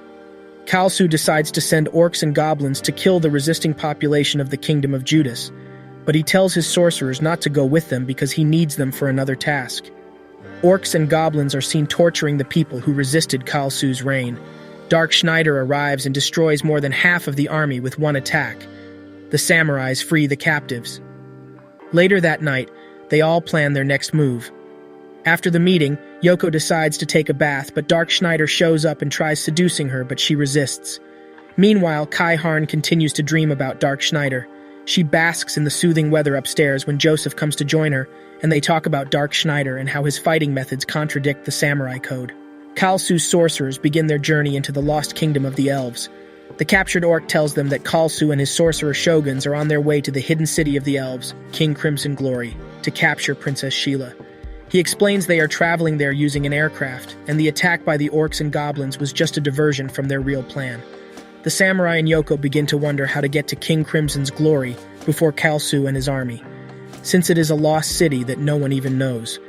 Kalsu decides to send orcs and goblins to kill the resisting population of the kingdom of Judas, but he tells his sorcerers not to go with them because he needs them for another task. Orcs and goblins are seen torturing the people who resisted Kalsu's reign. Dark Schneider arrives and destroys more than half of the army with one attack. The samurais free the captives. Later that night, they all plan their next move. After the meeting, Yoko decides to take a bath, but Dark Schneider shows up and tries seducing her, but she resists. Meanwhile, Kai Harn continues to dream about Dark Schneider. She basks in the soothing weather upstairs when Joseph comes to join her, and they talk about Dark Schneider and how his fighting methods contradict the samurai code. Kalsu's sorcerers begin their journey into the lost kingdom of the elves. The captured orc tells them that Kalsu and his sorcerer shoguns are on their way to the hidden city of the elves, King Crimson Glory, to capture Princess Sheila. He explains they are traveling there using an aircraft, and the attack by the orcs and goblins was just a diversion from their real plan. The samurai and Yoko begin to wonder how to get to King Crimson's Glory before Kalsu and his army, since it is a lost city that no one even knows.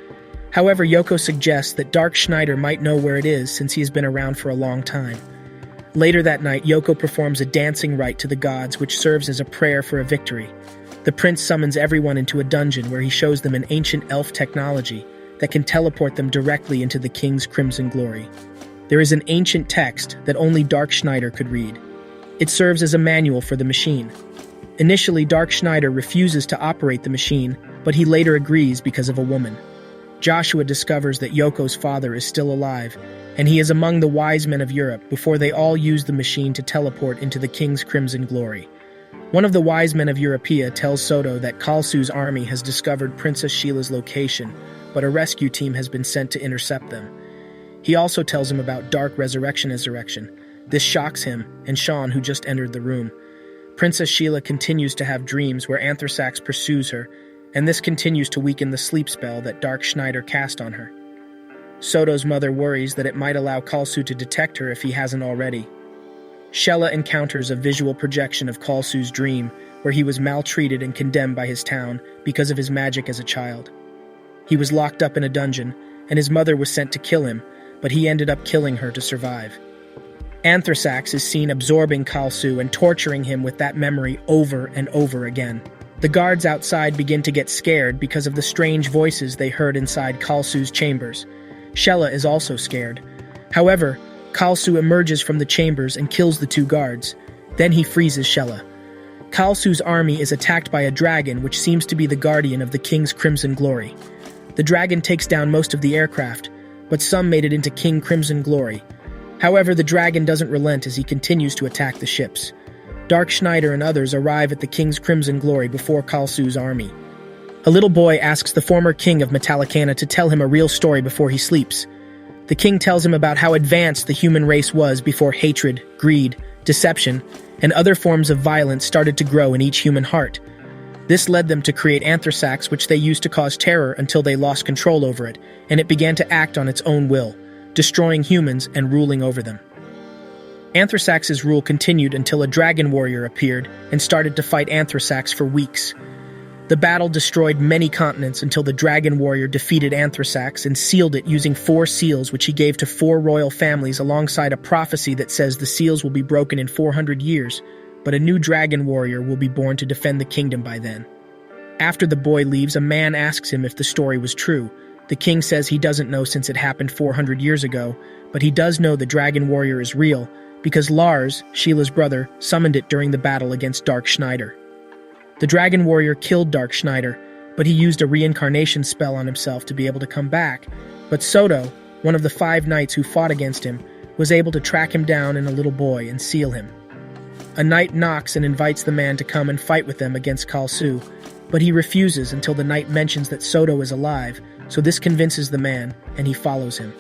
However, Yoko suggests that Dark Schneider might know where it is since he has been around for a long time. Later that night, Yoko performs a dancing rite to the gods which serves as a prayer for a victory. The prince summons everyone into a dungeon where he shows them an ancient elf technology that can teleport them directly into the king's crimson glory. There is an ancient text that only Dark Schneider could read. It serves as a manual for the machine. Initially, Dark Schneider refuses to operate the machine, but he later agrees because of a woman. Joshua discovers that Yoko's father is still alive, and he is among the wise men of Europe before they all use the machine to teleport into the king's crimson glory. One of the wise men of Europea tells Soto that Kalsu's army has discovered Princess Sheila's location, but a rescue team has been sent to intercept them. He also tells him about Dark Resurrection. This shocks him and Sean, who just entered the room. Princess Sheila continues to have dreams where Anthrasax pursues her, and this continues to weaken the sleep spell that Dark Schneider cast on her. Soto's mother worries that it might allow Kalsu to detect her if he hasn't already. Shella encounters a visual projection of Kalsu's dream, where he was maltreated and condemned by his town because of his magic as a child. He was locked up in a dungeon, and his mother was sent to kill him, but he ended up killing her to survive. Anthrasax is seen absorbing Kalsu and torturing him with that memory over and over again. The guards outside begin to get scared because of the strange voices they heard inside Kalsu's chambers. Shella is also scared. However, Kalsu emerges from the chambers and kills the two guards. Then he freezes Shella. Kalsu's army is attacked by a dragon which seems to be the guardian of the king's crimson glory. The dragon takes down most of the aircraft, but some made it into King Crimson Glory. However, the dragon doesn't relent as he continues to attack the ships. Dark Schneider and others arrive at the King's Crimson Glory before Kalsu's army. A little boy asks the former king of Metallicana to tell him a real story before he sleeps. The king tells him about how advanced the human race was before hatred, greed, deception, and other forms of violence started to grow in each human heart. This led them to create Anthrasax, which they used to cause terror until they lost control over it, and it began to act on its own will, destroying humans and ruling over them. Anthrasax's rule continued until a dragon warrior appeared and started to fight Anthrasax for weeks. The battle destroyed many continents until the dragon warrior defeated Anthrasax and sealed it using 4 seals which he gave to 4 royal families alongside a prophecy that says the seals will be broken in 400 years, but a new dragon warrior will be born to defend the kingdom by then. After the boy leaves, a man asks him if the story was true. The king says he doesn't know since it happened 400 years ago, but he does know the dragon warrior is real, because Lars, Sheila's brother, summoned it during the battle against Dark Schneider. The dragon warrior killed Dark Schneider, but he used a reincarnation spell on himself to be able to come back. But Soto, one of the 5 knights who fought against him, was able to track him down in a little boy and seal him. A knight knocks and invites the man to come and fight with them against Kalsu, but he refuses until the knight mentions that Soto is alive, so this convinces the man, and he follows him.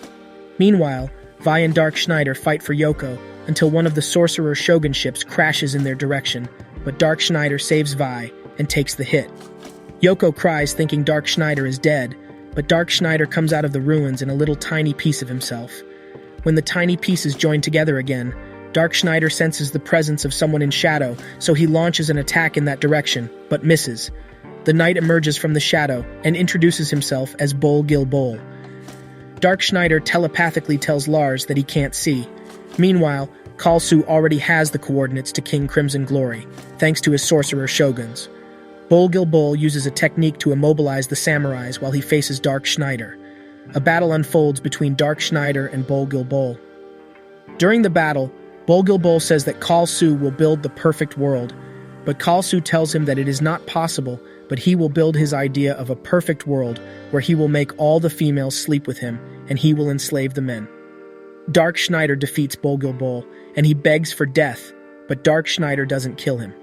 Meanwhile, Vi and Dark Schneider fight for Yoko until one of the sorcerer shogun ships crashes in their direction, but Dark Schneider saves Vi and takes the hit. Yoko cries thinking Dark Schneider is dead, but Dark Schneider comes out of the ruins in a little tiny piece of himself. When the tiny pieces join together again, Dark Schneider senses the presence of someone in shadow, so he launches an attack in that direction, but misses. The knight emerges from the shadow and introduces himself as Bol Gil Bol. Dark Schneider telepathically tells Lars that he can't see. Meanwhile, Kalsu already has the coordinates to King Crimson Glory, thanks to his sorcerer shoguns. Bol Gil Bol uses a technique to immobilize the samurais while he faces Dark Schneider. A battle unfolds between Dark Schneider and Bol Gil Bol. During the battle, Bol Gil Bol says that Kalsu will build the perfect world, but Kalsu tells him that it is not possible, but he will build his idea of a perfect world where he will make all the females sleep with him and he will enslave the men. Dark Schneider defeats Bol Gil Bol, and he begs for death, but Dark Schneider doesn't kill him.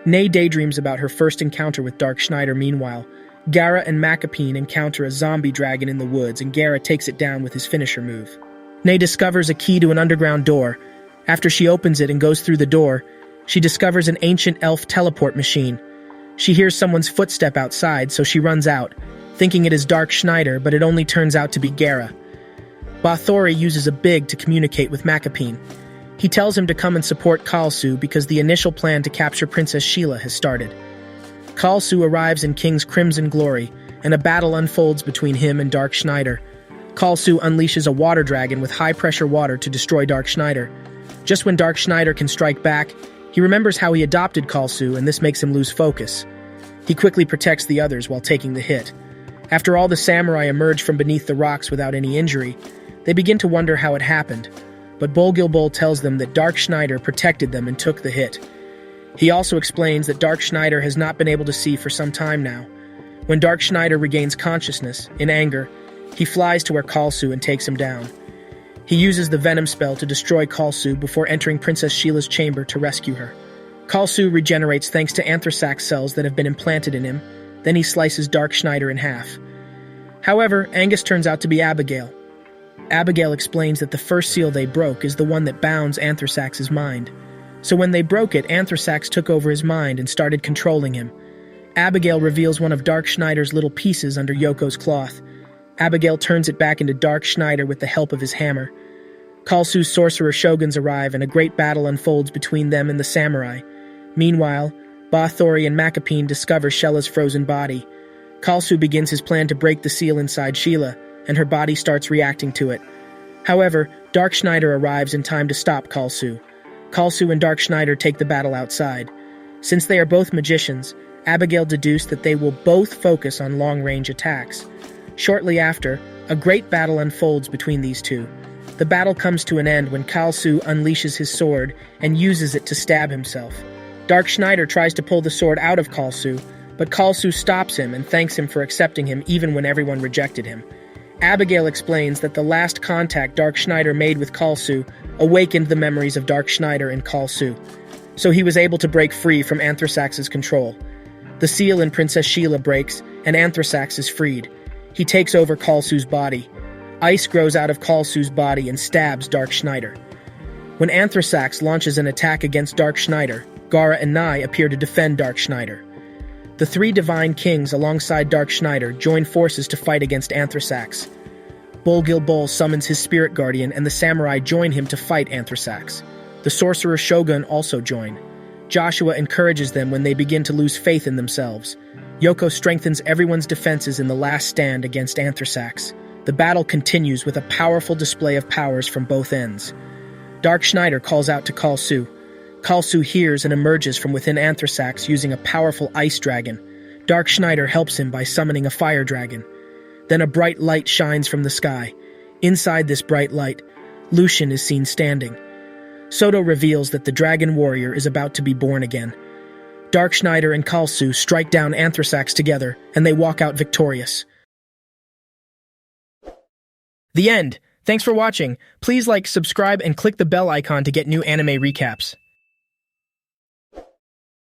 Nay daydreams about her first encounter with Dark Schneider. Meanwhile, Gara and Macapine encounter a zombie dragon in the woods, and Gara takes it down with his finisher move. Nay discovers a key to an underground door. After she opens it and goes through the door, she discovers an ancient elf teleport machine. She hears someone's footstep outside, so she runs out, thinking it is Dark Schneider, but it only turns out to be Gara. Bathory uses a big to communicate with Macapine. He tells him to come and support Kalsu because the initial plan to capture Princess Sheila has started. Kalsu arrives in King's Crimson Glory, and a battle unfolds between him and Dark Schneider. Kalsu unleashes a water dragon with high-pressure water to destroy Dark Schneider. Just when Dark Schneider can strike back, he remembers how he adopted Kalsu, and this makes him lose focus. He quickly protects the others while taking the hit. After all the samurai emerge from beneath the rocks without any injury, they begin to wonder how it happened, but Bol Gil Bol tells them that Dark Schneider protected them and took the hit. He also explains that Dark Schneider has not been able to see for some time now. When Dark Schneider regains consciousness, in anger, he flies to where Kalsu and takes him down. He uses the venom spell to destroy Kalsu before entering Princess Sheila's chamber to rescue her. Kalsu regenerates thanks to Anthrasax cells that have been implanted in him, then he slices Dark Schneider in half. However, Angus turns out to be Abigail. Abigail explains that the first seal they broke is the one that bounds Anthrasax's mind. So when they broke it, Anthrasax took over his mind and started controlling him. Abigail reveals one of Dark Schneider's little pieces under Yoko's cloth. Abigail turns it back into Dark Schneider with the help of his hammer. Kalsu's sorcerer shoguns arrive and a great battle unfolds between them and the samurai. Meanwhile, Bathory and Macapine discover Sheila's frozen body. Kalsu begins his plan to break the seal inside Sheila, and her body starts reacting to it. However, Dark Schneider arrives in time to stop Kalsu. Kalsu and Dark Schneider take the battle outside. Since they are both magicians, Abigail deduced that they will both focus on long-range attacks. Shortly after, a great battle unfolds between these two. The battle comes to an end when Kalsu unleashes his sword and uses it to stab himself. Dark Schneider tries to pull the sword out of Kalsu, but Kalsu stops him and thanks him for accepting him even when everyone rejected him. Abigail explains that the last contact Dark Schneider made with Kalsu awakened the memories of Dark Schneider and Kalsu, so he was able to break free from Anthrasax's control. The seal in Princess Sheila breaks, and Anthrasax is freed. He takes over Kalsu's body. Ice grows out of Kalsu's body and stabs Dark Schneider. When Anthrasax launches an attack against Dark Schneider, Gara and Nai appear to defend Dark Schneider. The 3 Divine Kings alongside Dark Schneider join forces to fight against Anthrasax. Bol Gil Bol summons his spirit guardian and the samurai join him to fight Anthrasax. The sorcerer shogun also join. Joshua encourages them when they begin to lose faith in themselves. Yoko strengthens everyone's defenses in the last stand against Anthrasax. The battle continues with a powerful display of powers from both ends. Dark Schneider calls out to Kalsu. Kalsu hears and emerges from within Anthrasax using a powerful ice dragon. Dark Schneider helps him by summoning a fire dragon. Then a bright light shines from the sky. Inside this bright light, Lucian is seen standing. Soto reveals that the dragon warrior is about to be born again. Dark Schneider and Kalsu strike down Anthrasax together, and they walk out victorious. The end. Thanks for watching. Please like, subscribe, and click the bell icon to get new anime recaps.